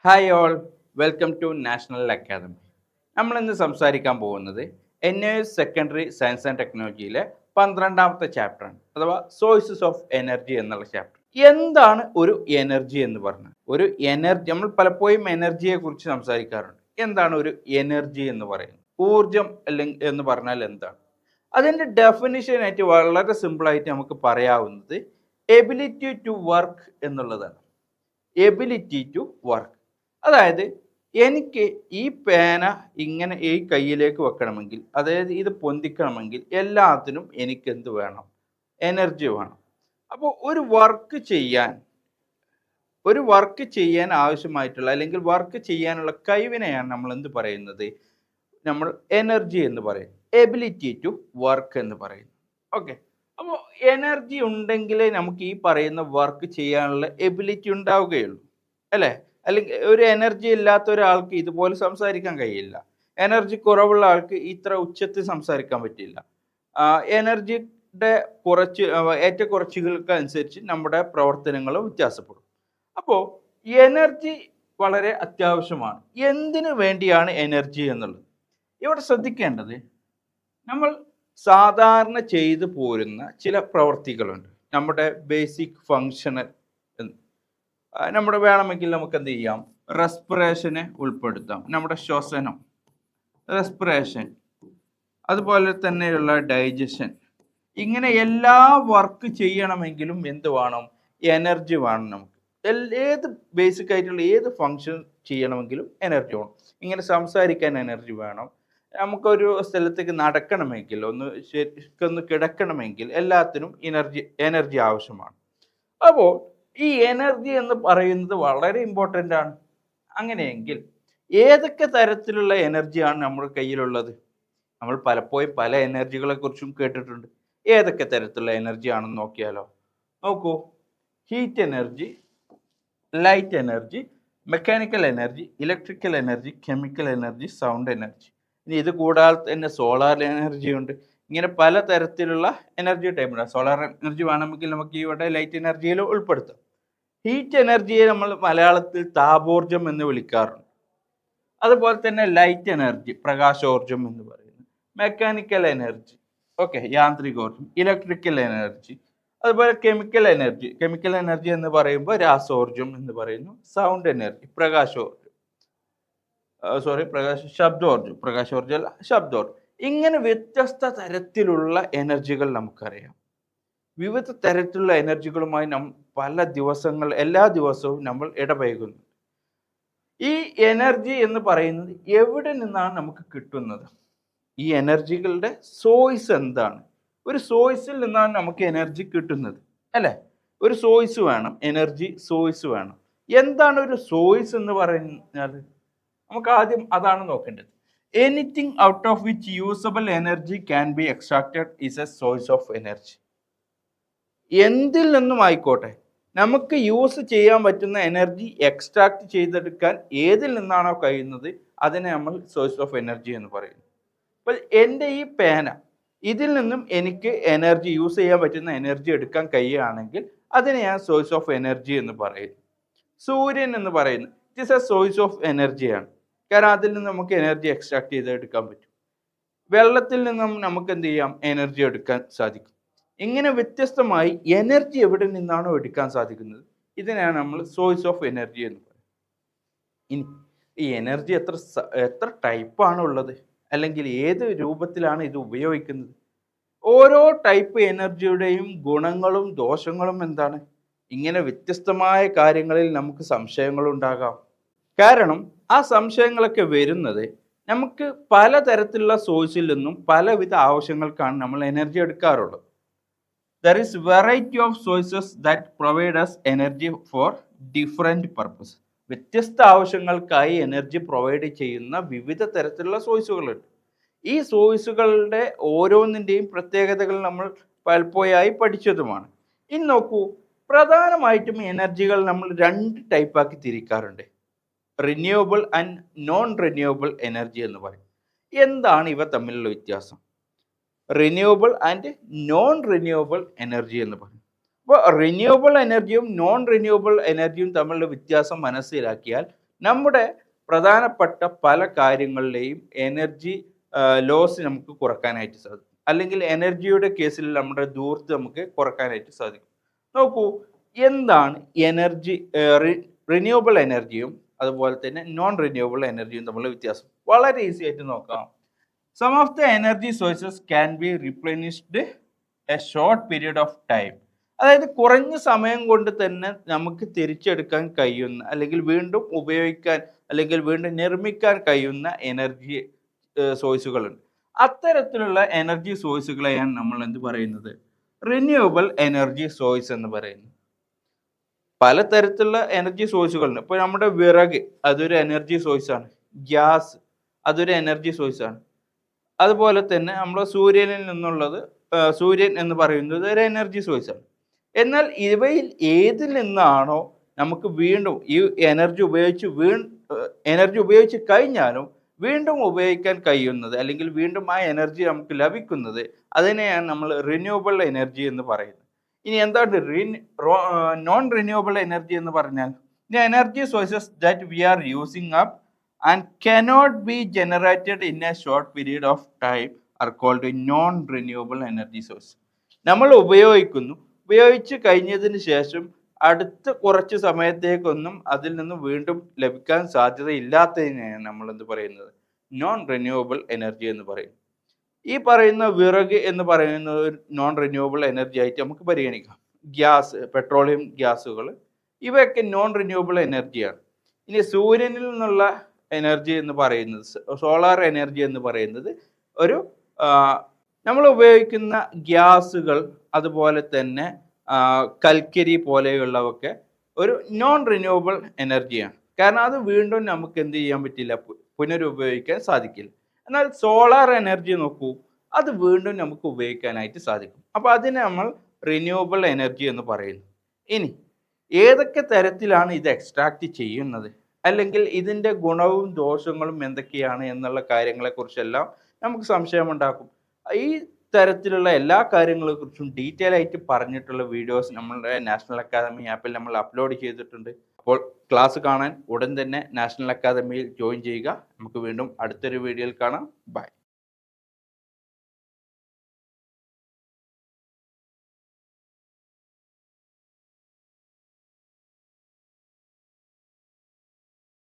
Hi all, welcome to national academy. നമ്മളിന്ന് സംസാരിക്കാൻ പോകുന്നത് NIOS സെക്കൻഡറി സയൻസ് ആൻഡ് ടെക്നോളജിയിലെ 12ാമത്തെ ചാപ്റ്ററാണ്, അഥവാ സോഴ്സസ് ഓഫ് എനർജി എന്നുള്ള ചാപ്റ്റർ. എന്താണ് ഒരു എനർജി എന്ന് പറഞ്ഞാൽ? ഒരു എനർജി, നമ്മൾ പലപ്പോഴും എനർജിയെ കുറിച്ച് സംസാരിക്കാറുണ്ട്. എന്താണ് ഒരു എനർജി എന്ന് പറയുന്നത്? ഊർജം അല്ലെങ്കിൽ എന്ന് പറഞ്ഞാൽ എന്താണ്? അതിൻ്റെ ഡെഫിനിഷനായിട്ട് വളരെ സിമ്പിളായിട്ട് നമുക്ക് പറയാവുന്നത് എബിലിറ്റി ടു വർക്ക് എന്നുള്ളതാണ്. എബിലിറ്റി ടു വർക്ക്, അതായത് എനിക്ക് ഈ പേന ഇങ്ങനെ ഈ കയ്യിലേക്ക് വെക്കണമെങ്കിൽ, അതായത് ഇത് പൊന്തിക്കണമെങ്കിൽ എല്ലാത്തിനും എനിക്ക് എന്ത് വേണം? എനർജി വേണം. അപ്പോൾ ഒരു വർക്ക് ചെയ്യാൻ ആവശ്യമായിട്ടുള്ള, അല്ലെങ്കിൽ വർക്ക് ചെയ്യാനുള്ള കഴിവിനെയാണ് നമ്മൾ എന്ത് പറയുന്നത്? നമ്മൾ എനർജി എന്ന് പറയും, എബിലിറ്റി ടു വർക്ക് എന്ന് പറയുന്നു. ഓക്കെ, അപ്പോൾ എനർജി ഉണ്ടെങ്കിലേ നമുക്ക് ഈ പറയുന്ന വർക്ക് ചെയ്യാനുള്ള എബിലിറ്റി ഉണ്ടാവുകയുള്ളൂ, അല്ലേ? അല്ലെങ്കിൽ ഒരു എനർജി ഇല്ലാത്ത ഒരാൾക്ക് ഇതുപോലെ സംസാരിക്കാൻ കഴിയില്ല. എനർജി കുറവുള്ള ആൾക്ക് ഇത്ര ഉച്ചത്തിൽ സംസാരിക്കാൻ പറ്റില്ല. എനർജിയുടെ ഏറ്റക്കുറച്ചുകൾക്ക് അനുസരിച്ച് നമ്മുടെ പ്രവർത്തനങ്ങൾ വ്യത്യാസപ്പെടും. അപ്പോൾ എനർജി വളരെ അത്യാവശ്യമാണ്. എന്തിനു വേണ്ടിയാണ് എനർജി എന്നുള്ളത് ഇവിടെ ശ്രദ്ധിക്കേണ്ടത്, നമ്മൾ സാധാരണ ചെയ്തു പോരുന്ന ചില പ്രവർത്തികളുണ്ട്, നമ്മുടെ ബേസിക് ഫങ്ഷണൽ. നമ്മുടെ വേണമെങ്കിൽ നമുക്ക് എന്ത് ചെയ്യാം? റെസ്പിറേഷനെ ഉൾപ്പെടുത്താം, നമ്മുടെ ശ്വസനം, റെസ്പിറേഷൻ, അതുപോലെ തന്നെയുള്ള ഡൈജഷൻ. ഇങ്ങനെ എല്ലാ വർക്ക് ചെയ്യണമെങ്കിലും എന്ത് വേണം? എനർജി വേണം. നമുക്ക് ഏത് ബേസിക് ആയിട്ടുള്ള ഏത് ഫങ്ഷൻ ചെയ്യണമെങ്കിലും എനർജി വേണം. ഇങ്ങനെ സംസാരിക്കാൻ എനർജി വേണം. നമുക്കൊരു സ്ഥലത്തേക്ക് നടക്കണമെങ്കിൽ, ശരിക്കൊന്ന് കിടക്കണമെങ്കിൽ എല്ലാത്തിനും എനർജി ആവശ്യമാണ്. അപ്പോൾ ഈ എനർജി എന്ന് പറയുന്നത് വളരെ ഇമ്പോർട്ടൻ്റ് ആണ്. അങ്ങനെയെങ്കിൽ ഏതൊക്കെ തരത്തിലുള്ള എനർജിയാണ് നമ്മുടെ കയ്യിലുള്ളത്? നമ്മൾ പലപ്പോഴും പല എനർജികളെ കുറിച്ചും കേട്ടിട്ടുണ്ട്. ഏതൊക്കെ തരത്തിലുള്ള എനർജി ആണെന്ന് നോക്കിയാലോ? നോക്കൂ, heat energy, light energy, mechanical energy, electrical energy, chemical energy, sound energy. ഇനി ഇത് കൂടാതെ തന്നെ സോളാർ എനർജി ഉണ്ട്. ഇങ്ങനെ പല തരത്തിലുള്ള എനർജി ടൈപ്പുണ്ട്. സോളാർ എനർജി വേണമെങ്കിൽ നമുക്ക് ഇവിടെ ലൈറ്റ് എനർജിയിൽ ഉൾപ്പെടുത്താം. ഹീറ്റ് എനർജിയെ നമ്മൾ മലയാളത്തിൽ താപോർജം എന്ന് വിളിക്കാറുണ്ട്. അതുപോലെ തന്നെ ലൈറ്റ് എനർജി പ്രകാശോർജം എന്ന് പറയുന്നു. മെക്കാനിക്കൽ എനർജി, ഓക്കെ, യാന്ത്രികോർജം. ഇലക്ട്രിക്കൽ എനർജി, അതുപോലെ കെമിക്കൽ എനർജി എന്ന് പറയുമ്പോൾ രാസോർജം എന്ന് പറയുന്നു. സൗണ്ട് എനർജി ശബ്ദോർജം. ഇങ്ങനെ വ്യത്യസ്ത തരത്തിലുള്ള എനർജികൾ നമുക്കറിയാം. വിവിധ തരത്തിലുള്ള എനർജികളുമായി എല്ലാ ദിവസവും നമ്മൾ ഇടപഴകുന്നു. ഈ എനർജി എന്ന് പറയുന്നത് എവിടെ നിന്നാണ് നമുക്ക് കിട്ടുന്നത്? ഈ എനർജികളുടെ സോഴ്സ് എന്താണ്? ഒരു സോഴ്സിൽ നിന്നാണ് നമുക്ക് എനർജി കിട്ടുന്നത്, അല്ലേ? ഒരു സോഴ്സ് വേണം, എനർജി സോഴ്സ് വേണം. എന്താണ് ഒരു സോഴ്സ് എന്ന് പറയുന്നത്? നമുക്ക് ആദ്യം അതാണ് നോക്കേണ്ടത്. Anything out of which usable energy can be extracted is A source of energy. എന്തിൽ നിന്നും ആയിക്കോട്ടെ, നമുക്ക് യൂസ് ചെയ്യാൻ പറ്റുന്ന എനർജി എക്സ്ട്രാക്ട് ചെയ്തെടുക്കാൻ ഏതിൽ നിന്നാണോ കഴിയുന്നത് അതിനെ നമ്മൾ സോഴ്സ് ഓഫ് എനർജി എന്ന് പറയുന്നു. അപ്പോൾ എൻ്റെ ഈ പേന, ഇതിൽ നിന്നും എനിക്ക് എനർജി യൂസ് ചെയ്യാൻ പറ്റുന്ന എനർജി എടുക്കാൻ കഴിയുകയാണെങ്കിൽ അതിനെ ഞാൻ സോഴ്സ് ഓഫ് എനർജി എന്ന് പറയുന്നു. സൂര്യൻ എന്ന് പറയുന്നത് it is A source of എനർജിയാണ്. കാരണം അതിൽ നിന്ന് നമുക്ക് എനർജി എക്സ്ട്രാക്ട് ചെയ്തെടുക്കാൻ പറ്റും. വെള്ളത്തിൽ നിന്നും നമുക്ക് എന്ത് ചെയ്യാം? എനർജി എടുക്കാൻ സാധിക്കും. ഇങ്ങനെ വ്യത്യസ്തമായി എനർജി എവിടെ നിന്നാണോ എടുക്കാൻ സാധിക്കുന്നത് ഇതിനെയാണ് നമ്മൾ സോഴ്സ് ഓഫ് എനർജി എന്ന് പറയുന്നത്. ഇനി ഈ എനർജി എത്ര ടൈപ്പാണ് ഉള്ളത്, അല്ലെങ്കിൽ ഏത് രൂപത്തിലാണ് ഇത് ഉപയോഗിക്കുന്നത്? ഓരോ ടൈപ്പ് എനർജിയുടെയും ഗുണങ്ങളും ദോഷങ്ങളും എന്താണ്? ഇങ്ങനെ വ്യത്യസ്തമായ കാര്യങ്ങളിൽ നമുക്ക് സംശയങ്ങളുണ്ടാകാം. കാരണം ആ സംശയങ്ങളൊക്കെ വരുന്നത് നമുക്ക് പലതരത്തിലുള്ള സോഴ്സിൽ നിന്നും പലവിധ ആവശ്യങ്ങൾക്കാണ് നമ്മൾ എനർജി എടുക്കാറുള്ളത്. There is variety of sources that provide us energy for different purposes. വ്യത്യസ്ത ആവശ്യങ്ങൾക്കായി എനർജി പ്രൊവൈഡ് ചെയ്യുന്ന വിവിധ തരത്തിലുള്ള സോഴ്സുകളുണ്ട്. ഈ സോഴ്സുകളുടെ ഓരോന്നിൻ്റെയും പ്രത്യേകതകൾ നമ്മൾ പലപ്പോഴായി പഠിച്ചതുമാണ്. ഇനി നോക്കൂ, പ്രധാനമായിട്ടും എനർജികൾ നമ്മൾ 2 ടൈപ്പാക്കി തിരിക്കാറുണ്ട്. Renewable and non renewable energy എന്ന് പറയും. എന്താണ് ഇവ തമ്മിലുള്ള വ്യത്യാസം? Renewable and non renewable energy എന്ന് പറയും. അപ്പോൾ റിന്യൂവബിൾ എനർജിയും നോൺ റിന്യൂവബിൾ എനർജിയും തമ്മിലുള്ള വ്യത്യാസം മനസ്സിലാക്കിയാൽ നമ്മുടെ പ്രധാനപ്പെട്ട പല കാര്യങ്ങളിലെയും എനർജി ലോസ് നമുക്ക് കുറക്കാനായിട്ട് സാധിക്കും. അല്ലെങ്കിൽ എനർജിയുടെ കേസിൽ നമ്മുടെ ധൂർത്ത് നമുക്ക് കുറക്കാനായിട്ട് സാധിക്കും. നോക്കൂ, എന്താണ് എനർജി? റിന്യൂവബിൾ എനർജിയും അതുപോലെ തന്നെ നോൺ റിന്യൂവബിൾ എനർജിയും തമ്മിലുള്ള വ്യത്യാസം വളരെ ഈസി ആയിട്ട് നോക്കാം. Some of the energy sources can be replenished a short period of time. അതായത് കുറഞ്ഞ സമയം കൊണ്ട് തന്നെ നമുക്ക് തിരിച്ചെടുക്കാൻ കഴിയുന്ന അല്ലെങ്കിൽ വീണ്ടും ഉപയോഗിക്കാൻ അല്ലെങ്കിൽ വീണ്ടും നിർമ്മിക്കാൻ കഴിയുന്ന എനർജി സോഴ്സുകളുണ്ട്. അത്തരത്തിലുള്ള എനർജി സോഴ്സുകളെയാണ് നമ്മൾ എന്ത് പറയുന്നത്? റിന്യൂവബിൾ എനർജി സോഴ്സ് എന്ന് പറയുന്നത്. പലതരത്തിലുള്ള എനർജി സോഴ്സുകളുണ്ട്. ഇപ്പോൾ നമ്മുടെ വിറക് അതൊരു എനർജി സോഴ്സാണ്. ഗ്യാസ് അതൊരു എനർജി സോഴ്സാണ്. അതുപോലെ തന്നെ നമ്മുടെ സൂര്യനിൽ നിന്നുള്ളത് സൂര്യൻ എന്ന് പറയുന്നത് ഒരു എനർജി സോഴ്സാണ്. എന്നാൽ ഇവയിൽ ഏതിൽ നിന്നാണോ നമുക്ക് വീണ്ടും ഈ എനർജി ഉപയോഗിച്ച് കഴിഞ്ഞാലും വീണ്ടും ഉപയോഗിക്കാൻ കഴിയുന്നത് അല്ലെങ്കിൽ വീണ്ടും ആ എനർജി നമുക്ക് ലഭിക്കുന്നത്, അതിനെയാണ് നമ്മൾ റിന്യൂവബിൾ എനർജി എന്ന് പറയുന്നത്. ഇനി എന്താണ് നോൺ റിന്യൂവബിൾ എനർജി എന്ന് പറഞ്ഞാൽ? The energy sources that we are using up and cannot be generated in a short period of time are called a non-renewable energy source. നമ്മൾ ഉപയോഗിച്ച് കഴിഞ്ഞതിന് ശേഷം അടുത്ത കുറച്ച് സമയത്തേക്കൊന്നും അതിൽ നിന്ന് വീണ്ടും ലഭിക്കാൻ സാധ്യതയില്ലാത്തതിനെയാണ് നമ്മൾ എന്ത് പറയുന്നത്? നോൺ റിന്യൂവബിൾ എനർജി എന്ന് പറയും. ഈ പറയുന്ന വിറക് എന്ന് പറയുന്നത് ഒരു നോൺ റിന്യൂവബിൾ എനർജി ആയിട്ട് നമുക്ക് പരിഗണിക്കാം. ഗ്യാസ്, പെട്രോളിയം ഗ്യാസുകൾ, ഇവയൊക്കെ നോൺ റിന്യൂവബിൾ എനർജിയാണ്. ഇനി സൂര്യനിൽ നിന്നുള്ള എനർജി എന്ന് പറയുന്നത്, സോളാർ എനർജി എന്ന് പറയുന്നത് ഒരു നമ്മൾ ഉപയോഗിക്കുന്ന ഗ്യാസുകൾ അതുപോലെ തന്നെ കൽക്കരി പോലെയുള്ളവയൊക്കെ ഒരു നോൺ റിന്യൂവബിൾ എനർജിയാണ്. കാരണം അത് വീണ്ടും നമുക്ക് എന്ത് ചെയ്യാൻ പറ്റില്ല, പുനരുപയോഗിക്കാൻ സാധിക്കില്ല. എന്നാൽ സോളാർ എനർജി നോക്കൂ, അത് വീണ്ടും നമുക്ക് ഉപയോഗിക്കാനായിട്ട് സാധിക്കും. അപ്പോൾ അതിനെ നമ്മൾ റിന്യൂവബിൾ എനർജി എന്ന് പറയുന്നു. ഇനി ഏതൊക്കെ തരത്തിലാണ് ഇത് എക്സ്ട്രാക്ട് ചെയ്യുന്നത്, അല്ലെങ്കിൽ ഇതിൻ്റെ ഗുണവും ദോഷങ്ങളും എന്തൊക്കെയാണ് എന്നുള്ള കാര്യങ്ങളെക്കുറിച്ചെല്ലാം നമുക്ക് സംശയമുണ്ടാക്കും. ഈ തരത്തിലുള്ള എല്ലാ കാര്യങ്ങളെക്കുറിച്ചും ഡീറ്റെയിൽ ആയിട്ട് പറഞ്ഞിട്ടുള്ള വീഡിയോസ് നമ്മളുടെ നാഷണൽ അക്കാദമി ആപ്പിൽ നമ്മൾ അപ്ലോഡ് ചെയ്തിട്ടുണ്ട്. അപ്പോൾ ക്ലാസ് കാണാൻ ഉടൻ തന്നെ നാഷണൽ അക്കാദമിയിൽ ജോയിൻ ചെയ്യുക. നമുക്ക് വീണ്ടും അടുത്തൊരു വീഡിയോയിൽ കാണാം. ബൈ.